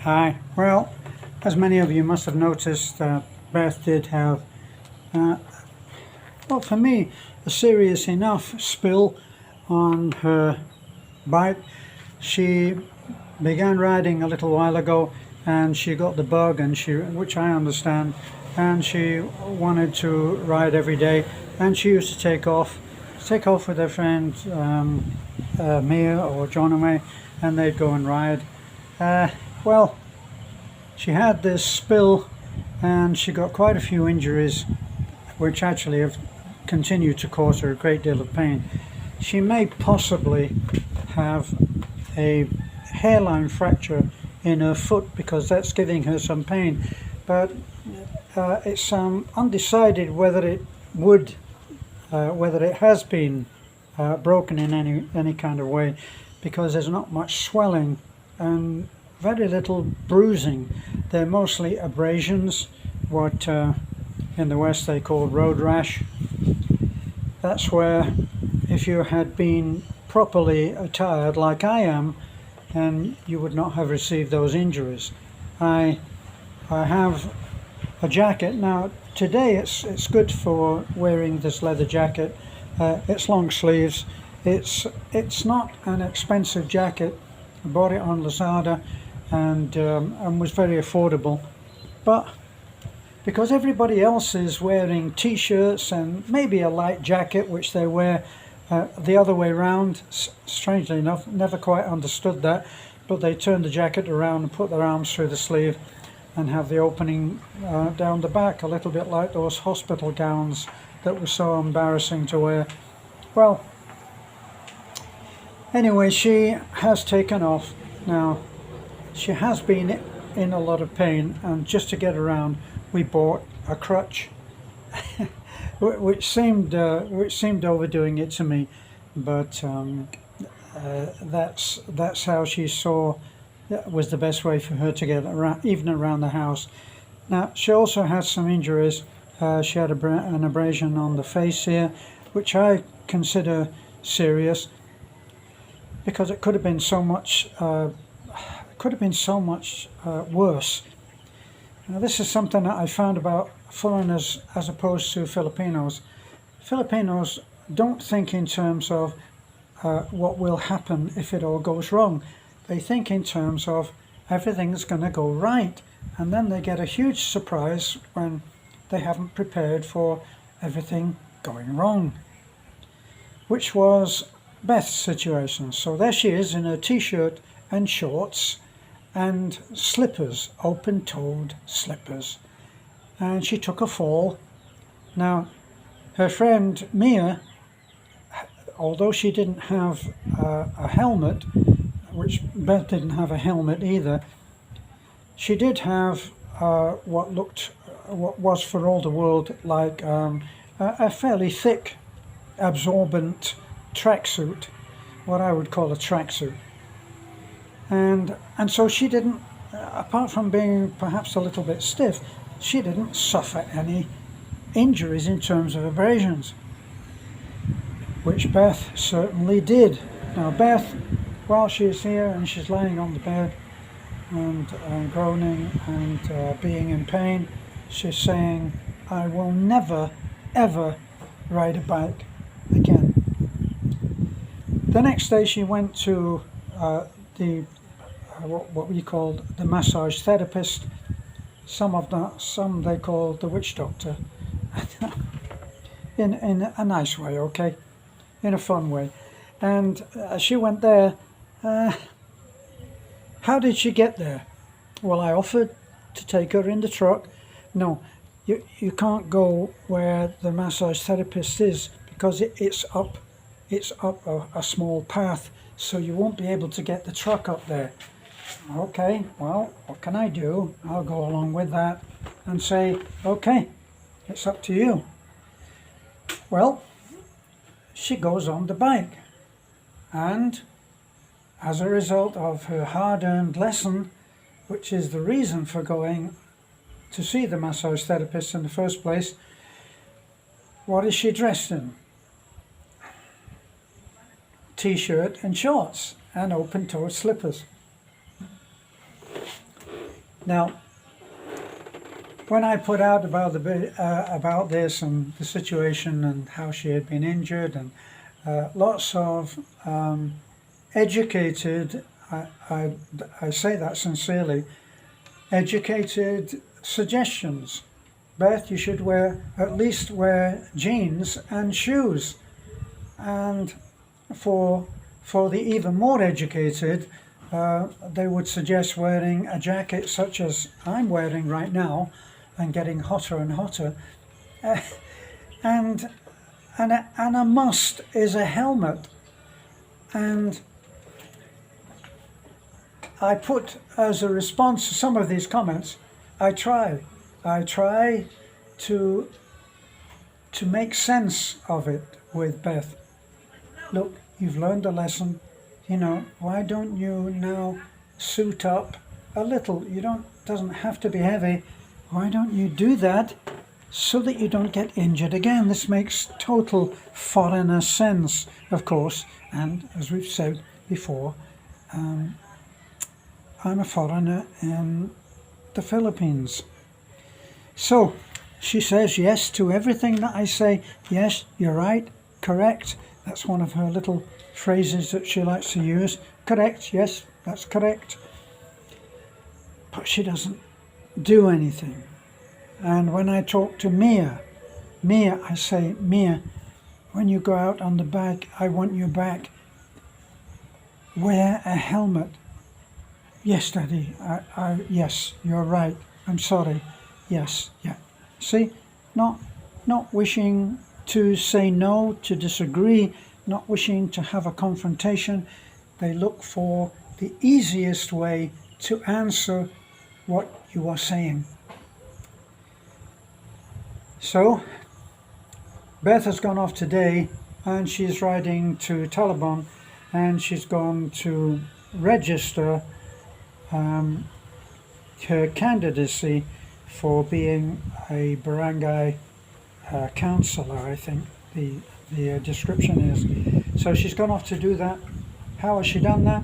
Hi. Well, as many of you must have noticed, Beth did have, uh, well, for me, a serious enough spill on her bike. She began riding a little while ago, and she got the bug, and which I understand, and she wanted to ride every day, and she used to take off with her friend Mia or John away, and they'd go and ride. Well, she had this spill and she got quite a few injuries which actually have continued to cause her a great deal of pain. She may possibly have a hairline fracture in her foot because that's giving her some pain, but it's undecided whether whether it has been broken in any kind of way, because there's not much swelling and very little bruising. They're mostly abrasions, what in the West they call road rash. That's where, if you had been properly attired like I am, then you would not have received those injuries. I have a jacket now. Today it's good for wearing this leather jacket. It's long sleeves. It's not an expensive jacket. I bought it on Lazada and was very affordable, but because everybody else is wearing t-shirts and maybe a light jacket, which they wear the other way around, strangely enough, never quite understood that, but they turn the jacket around and put their arms through the sleeve and have the opening down the back, a little bit like those hospital gowns that were so embarrassing to wear. Well, anyway, she has taken off. Now, she has been in a lot of pain, and just to get around, we bought a crutch, which seemed overdoing it to me, but that's how she saw that was the best way for her to get around, even around the house. Now, she also had some injuries. She had an abrasion on the face here, which I consider serious, because it could have been so much worse. Now, this is something that I found about foreigners as opposed to Filipinos. Filipinos don't think in terms of what will happen if it all goes wrong. They think in terms of everything's going to go right, and then they get a huge surprise when they haven't prepared for everything going wrong, which was Beth's situation. So there she is in her t-shirt and shorts and slippers, open-toed slippers, and she took a fall. Now, her friend Mia, although she didn't have a helmet, which Beth didn't have a helmet either, she did have what was for all the world like a fairly thick, absorbent tracksuit, what I would call a tracksuit. And so she didn't, apart from being perhaps a little bit stiff, she didn't suffer any injuries in terms of abrasions, which Beth certainly did. Now, Beth, while she's here and she's lying on the bed and groaning and being in pain, she's saying, "I will never, ever ride a bike again." The next day she went to what we called the massage therapist. Some they call the witch doctor, in a nice way, okay, in a fun way. And she went there. How did she get there? Well, I offered to take her in the truck. No, you can't go where the massage therapist is, because it's up a small path, so you won't be able to get the truck up there. Okay, well, what can I do? I'll go along with that and say, okay, it's up to you. Well, she goes on the bike, and as a result of her hard-earned lesson, which is the reason for going to see the massage therapist in the first place, what is she dressed in? T-shirt and shorts and open-toed slippers. Now, when I put out about this and the situation and how she had been injured, and lots of educated, I say that sincerely, educated suggestions. Beth, you should at least wear jeans and shoes. And for the even more educated, they would suggest wearing a jacket such as I'm wearing right now, and getting hotter and hotter. And a must is a helmet. And I put as a response to some of these comments, I try to make sense of it with Beth. Look, you've learned a lesson. You know, why don't you now suit up a little? Doesn't have to be heavy. Why don't you do that so that you don't get injured again? This makes total foreigner sense, of course. And as we've said before, I'm a foreigner in the Philippines. So she says yes to everything that I say. Yes, you're right, correct. That's one of her little phrases that she likes to use. Correct, yes, that's correct. But she doesn't do anything. And when I talk to Mia, I say, Mia, when you go out on the bike, I want you back. Wear a helmet. Yes, Daddy, yes, you're right. I'm sorry. Yes, yeah. See, not wishing to say no, to disagree, not wishing to have a confrontation. They look for the easiest way to answer what you are saying. So, Beth has gone off today and she's riding to Taliban, and she's gone to register her candidacy for being a barangay councillor, I think the description is. So she's gone off to do that. How has she done that?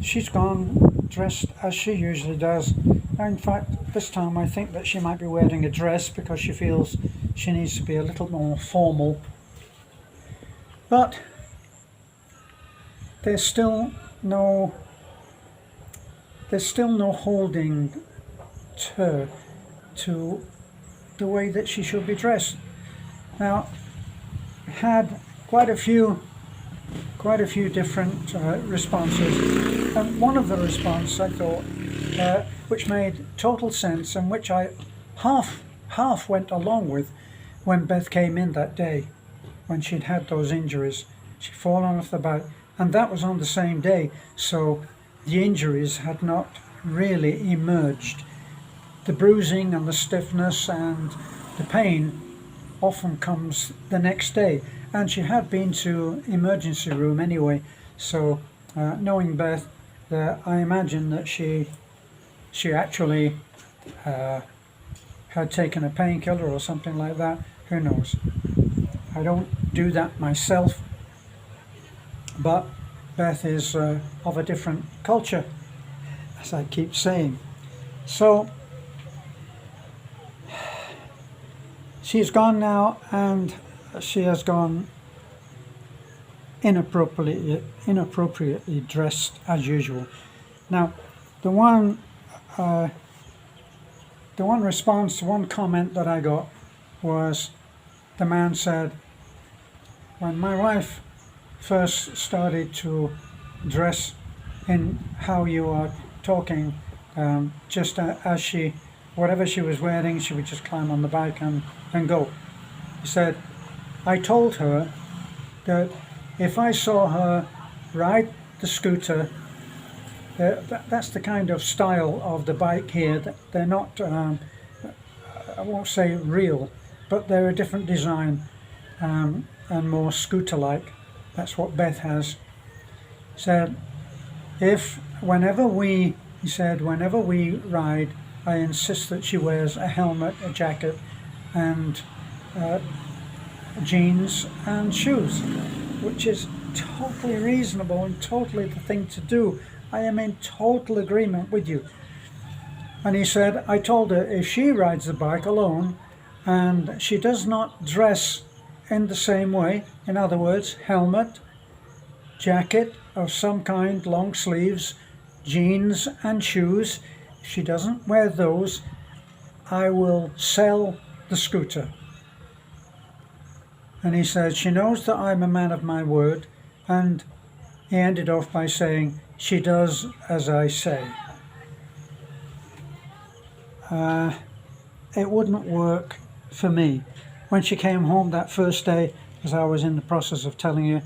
She's gone dressed as she usually does. In fact, this time I think that she might be wearing a dress because she feels she needs to be a little more formal. But there's still no holding her to the way that she should be dressed. Now, I had quite a few different responses, and one of the responses I thought, which made total sense and which I half went along with when Beth came in that day, when she'd had those injuries. She'd fallen off the bike, and that was on the same day, so the injuries had not really emerged. The bruising and the stiffness and the pain often comes the next day, and she had been to emergency room anyway, so knowing Beth, I imagine that she actually had taken a painkiller or something like that. Who knows? I don't do that myself, but Beth is of a different culture, as I keep saying. So she's gone now, and she has gone inappropriately dressed as usual. Now, the one response, one comment that I got was, the man said, when my wife first started to dress in how you are talking, just as whatever she was wearing, she would just climb on the bike and go. He said, I told her that if I saw her ride the scooter, that's the kind of style of the bike here. They're not, I won't say real, but they're a different design and more scooter-like. That's what Beth has. He said, whenever we ride, I insist that she wears a helmet, a jacket, and jeans and shoes, which is totally reasonable and totally the thing to do. I am in total agreement with you. And he said, I told her if she rides the bike alone and she does not dress in the same way, in other words, helmet, jacket of some kind, long sleeves, jeans and shoes, if she doesn't wear those, I will sell the scooter. And he said, she knows that I'm a man of my word, and he ended off by saying, she does as I say. It wouldn't work for me. When she came home that first day, as I was in the process of telling you,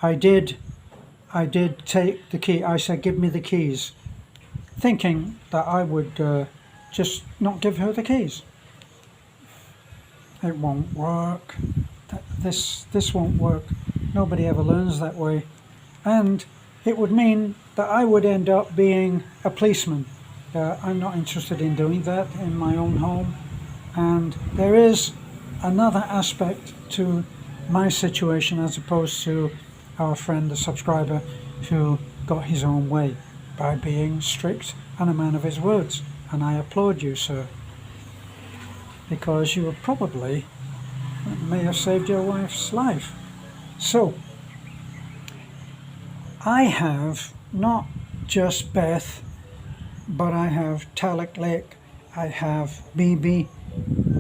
I did take the key. I said, give me the keys, thinking that I would just not give her the keys. It won't work. This won't work. Nobody ever learns that way. And it would mean that I would end up being a policeman. I'm not interested in doing that in my own home. And there is another aspect to my situation as opposed to our friend, the subscriber, who got his own way by being strict and a man of his words. And I applaud you, sir, because you probably may have saved your wife's life. So, I have not just Beth, but I have Talik Lake, I have BB,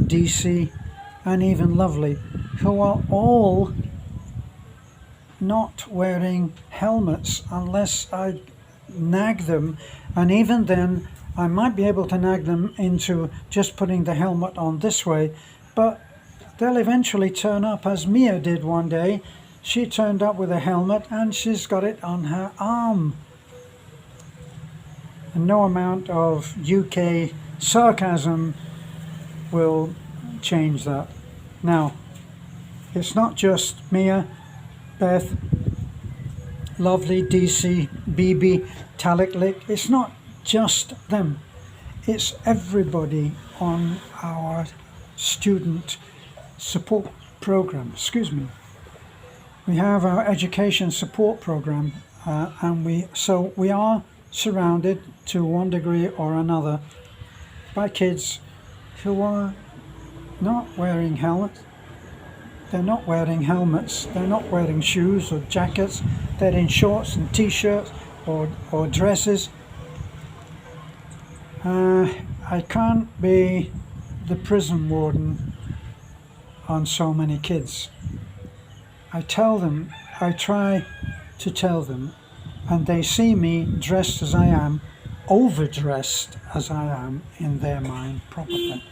DC, and even Lovely, who are all not wearing helmets unless I nag them, and even then I might be able to nag them into just putting the helmet on this way, but they'll eventually turn up, as Mia did one day. She turned up with a helmet and she's got it on her arm. And no amount of UK sarcasm will change that. Now, it's not just Mia, Beth, Lovely, DC, BB, Talik Lick. It's not just them. It's everybody on our student support program. Excuse me. We have our education support program, and we are surrounded to one degree or another by kids who are not wearing helmets. They're not wearing helmets. They're not wearing shoes or jackets. They're in shorts and t-shirts or dresses. I can't be the prison warden on so many kids. I try to tell them, and they see me dressed as I am, overdressed as I am in their mind probably.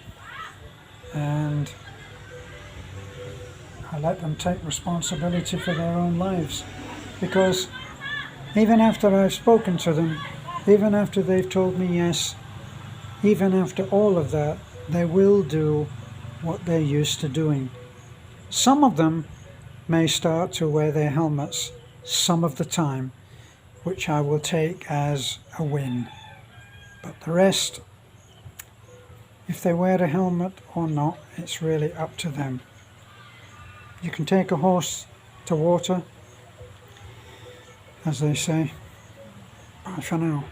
And I let them take responsibility for their own lives, because even after I've spoken to them, even after they've told me yes, even after all of that, they will do what they're used to doing. Some of them may start to wear their helmets some of the time, which I will take as a win. But the rest, if they wear a helmet or not, it's really up to them. You can take a horse to water, as they say. Bye for now.